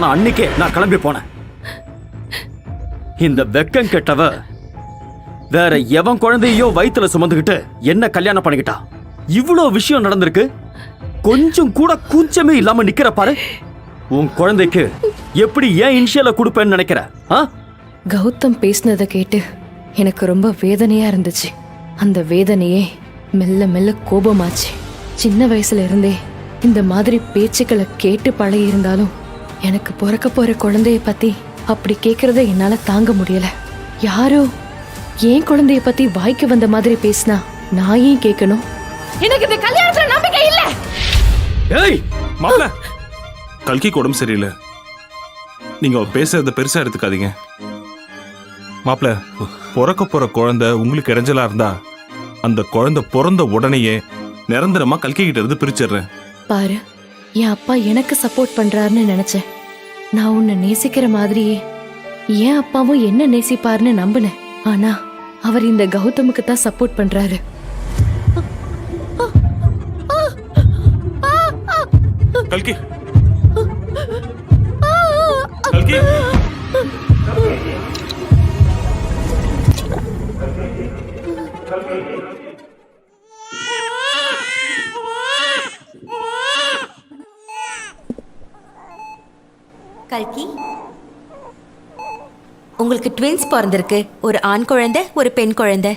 அன்னைக்கே நான் கிளம்பி போனேன். இந்த வெக்கம் கெட்டவ வேற எவன் குழந்தையோ வயித்துல சுமந்துகிட்டு என்ன கல்யாணம் பண்ணிக்கிட்டா. இவ்வளவு விஷயம் நடந்திருக்கு, கொஞ்சம் கூட கூச்சமே இல்லாம நிக்கிற பாரு. உன் குழந்தைக்கு எப்படி ஏன் இனிஷியலை கொடுப்பேன்னு நினைக்கிற? கௌதம் பேசினதை கேட்டு எனக்கு ரொம்ப வேதனையா இருந்துச்சு. அந்த வேதனையே மெல்ல மெல்ல கோபமாச்சு. சின்ன வயசுல இருந்தே இந்த மாதிரி பேச்சுக்களை கேட்டு பழகி இருந்தாலும் எனக்கு பிறக்க போற குழந்தைய பத்தி அப்படி கேக்குறத என்னால தாங்க முடியல. யாரோ ஏன் குழந்தைய பத்தி வாய்க்கு வந்த மாதிரி பேசினா நான் ஏன் கேட்கணும்? எனக்கு இந்த கல்யாணத்துல நம்பிக்கை இல்ல. ஏய் மாப்ள, கல்கிக்கு உடம்பு சரியில்லை, நீங்க பேசுறத பெருசா எடுத்துக்காதீங்க. மாப்ள, பிறக்க போற குழந்தை உங்களுக்கு இடைஞ்சலா இருந்தா அந்த குழந்தை பிறந்த உடனேயே நிரந்தரமா கல்கி கிட்ட இருந்து பிரிச்சிடுறேன். பாரு, என் அப்பா எனக்கு சப்போர்ட் பண்றாருன்னு நினைச்சேன். நான் உன்னை நேசிக்கிற மாதிரியே என் அப்பாவும் என்ன நேசிப்பாருன்னு நம்பினேன். ஆனா அவர் இந்த கௌதமுக்கு தான் சப்போர்ட் பண்றாரு. கல்கி, கல்கி, கல்கி, உங்களுக்கு ட்வின்ஸ் பிறந்திருக்கு. ஒரு ஆண் குழந்தை, ஒரு பெண் குழந்தை.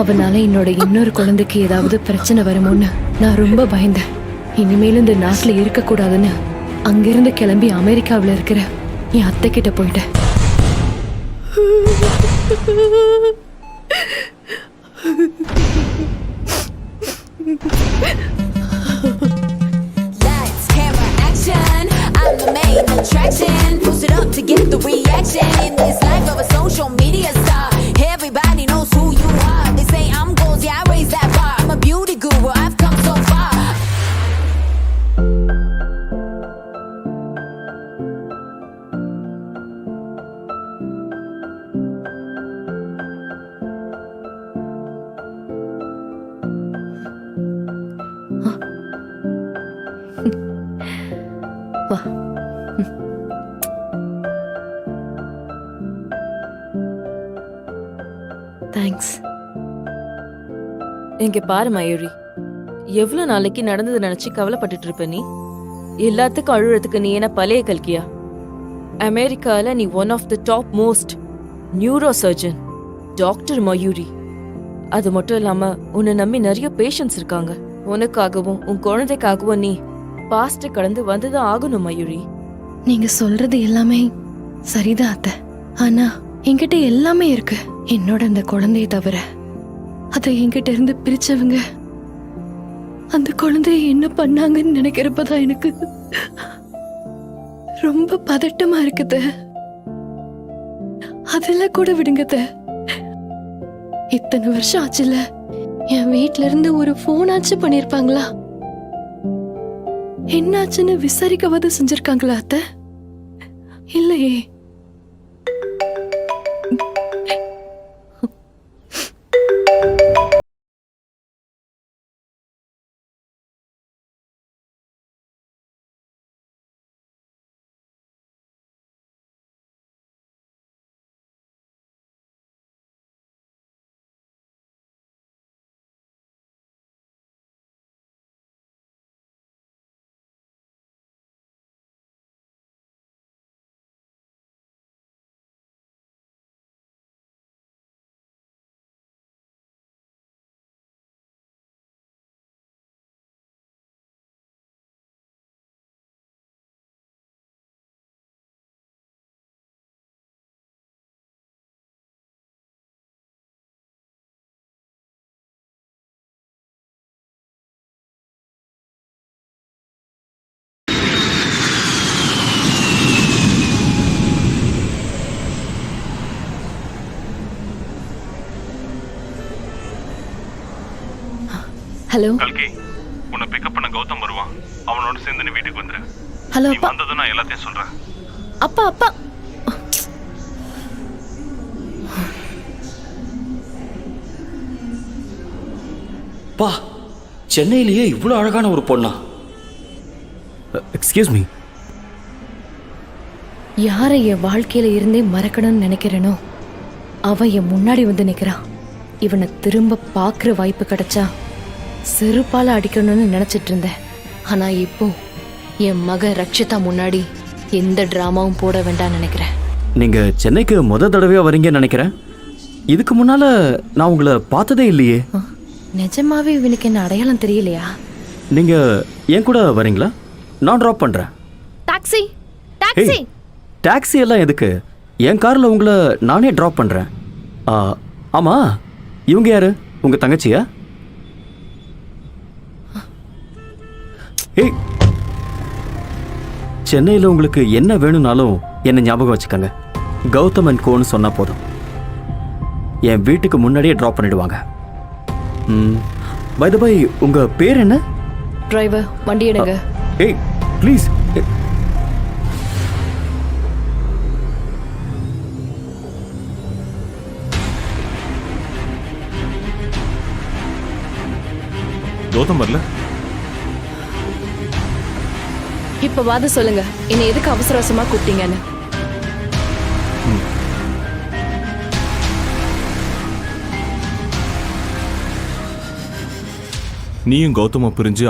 அவனால என்னோட இன்னொரு குழந்தைக்கு ஏதாவது பிரச்சனை வருமோன்னு நான் ரொம்ப பயந்தேன். இனிமேலும் இந்த நாட்டுல இருக்க கூடாதுன்னு அங்கிருந்து கிளம்பி அமெரிக்காவில் இருக்கிற என் அத்தை கிட்ட போயிட்டேன். Attraction, post it up to get the reaction. In this life of a social media star, everybody knows who you are. They say I'm goals, yeah, I raise that bar. I'm a beauty guru, I've come so far. வா. Thanks. இங்க பாரு மயூரி, எவ்வளவு நாளைக்கு நடந்தது நினைச்சு கவலைப்பட்டுட்டு இருப்ப நீ? எல்லாத்துக்கும் அழுறதுக்கு நீ என்ன பழைய கல்கியா? அமெரிக்கால நீ one of the top most neuro surgeon doctor Mayuri. அது மட்டும் இல்லாம உன்னை நம்பி நிறைய பேஷண்ட்ஸ் இருக்காங்க. உனக்காகவும் உன் குழந்தைக்காகவும் நீ பாஸ்ட் கடந்து வந்துதான் ஆகணும் மயூரி. நீங்க சொல்றது எல்லாமே சரிதான் அத்தை. ஆனா என்கிட்ட எல்லாமே இருக்கு. என்னோட அந்த குழந்தைய தவிர அதை என்கிட்ட இருந்து பிரிச்சவங்க அந்த குழந்தைய என்ன பண்ணாங்கன்னு நினைக்கிறப்பதான் எனக்கு ரொம்ப பதட்டமா இருக்குது. அதெல்லாம் கூட விடுங்கத. இத்தனை வருஷம் ஆச்சுல, என் வீட்ல இருந்து ஒரு போன் ஆச்சு பண்ணிருப்பாங்களா? என்னாச்சுன்னு விசாரிக்கவாது செஞ்சிருக்காங்களா அத்தை? இல்லையே. ஹலோ கல்கி உன்னை பிக்கப் பண்ண கௌதம் வருவான். அவனோட சேர்ந்து நீ வீட்டுக்கு வந்துரு. ஹலோ நீ அப்பா வந்ததும் நான் எல்லாத்தையும் சொல்றேன். அப்பா அப்பா பா, சென்னையிலேயே இவ்வளோ அழகான ஒரு பொண்ணா? Excuse me. யாரை என் வாழ்க்கையில இருந்தே மறக்கணும்னு நினைக்கிறேனோ அவன் என் முன்னாடி வந்து நிக்கிறான். இவனை திரும்ப பார்க்குற வாய்ப்பு கிடைச்சா செருப்பால அடிக்கணும்னு நினைச்சிட்டு இருந்தேன். ஆனா இப்போ என் மக ரக்ஷிதா முன்னாடி எந்த டிராமாவும் போட வேண்டாம் நினைக்கிறேன். நீங்க சென்னைக்கு முத தடவையா வரீங்கன்னு நினைக்கிறேன். இதுக்கு முன்னால நான் உங்களை பார்த்ததே இல்லையே. நிஜமாவே இவனுக்கு என்ன அடையாளம் தெரியலையா? நீங்க என் கூட வரீங்களா? நான் ட்ராப் பண்றேன். டாக்ஸி ஏய், டாக்ஸி எல்லாம் எதுக்கு? என் கார்ல உங்களை நானே ட்ராப் பண்றேன். ஆமா, இவங்க யாரு? உங்க தங்கச்சியா? ஏய், சென்னையில் உங்களுக்கு என்ன வேணும்னாலும் என்ன ஞாபகம் வச்சுக்கோங்க. கௌதம் அண்ட் கோன்னு சொன்னா போதும். என் வீட்டுக்கு முன்னாடியே ட்ராப் பண்ணிடுவாங்க. பை த பை, உங்க பேர் என்ன? டிரைவர் வண்டி எடுங்க. ஏய் ப்ளீஸ். கௌதம் வரல? இப்ப வாத சொல்லுங்க, என்னை எதுக்கு அவசர அவசரமா கூப்பிட்டீங்கன்னு? நீயும் கௌதமும் பிரிஞ்சு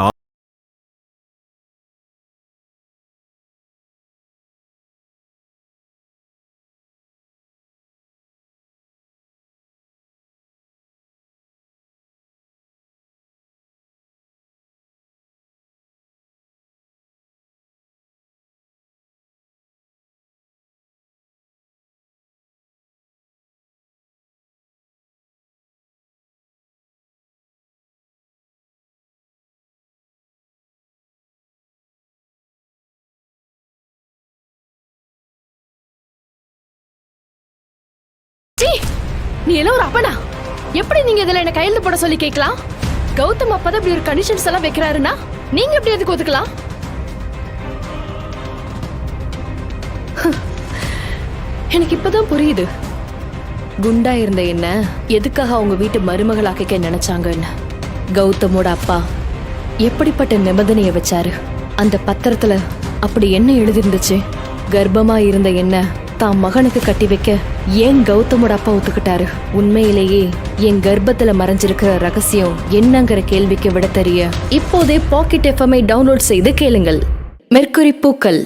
நீ எல்லாம் ஒரு அப்பனா? எப்படி நீங்க இதுல என்ன கையெழுத்து போட சொல்லி கேட்கலாம்? கௌதம் அப்பதான் இப்படி ஒரு கண்டிஷன்ஸ் எல்லாம் வைக்கிறாருன்னா நீங்க எப்படி எதுக்கு ஒத்துக்கலாம்? எனக்கு இப்பதான் புரியுது குண்டா இருந்த என்ன எதுக்காக அவங்க வீட்டு மருமகளாக்க நினைச்சாங்கன்னு. கௌதமோட அப்பா எப்படிப்பட்ட நிபந்தனையை வச்சாரு? அந்த பத்திரத்துல அப்படி என்ன எழுதிருந்துச்சு? கர்ப்பமா இருந்த என்ன தான் மகனுக்கு கட்டி வைக்க ஏன் கௌதமோட அப்பா ஒத்துக்கிட்டாரு? உண்மையிலேயே என் கர்ப்பத்துல மறைஞ்சிருக்கிற ரகசியம் என்னங்கிற கேள்விக்கு விட தெரிய இப்போதே பாக்கெட் எஃப்எம்ஐ டவுன்லோட் செய்து கேளுங்கள். மெர்க்குரி பூக்கள்.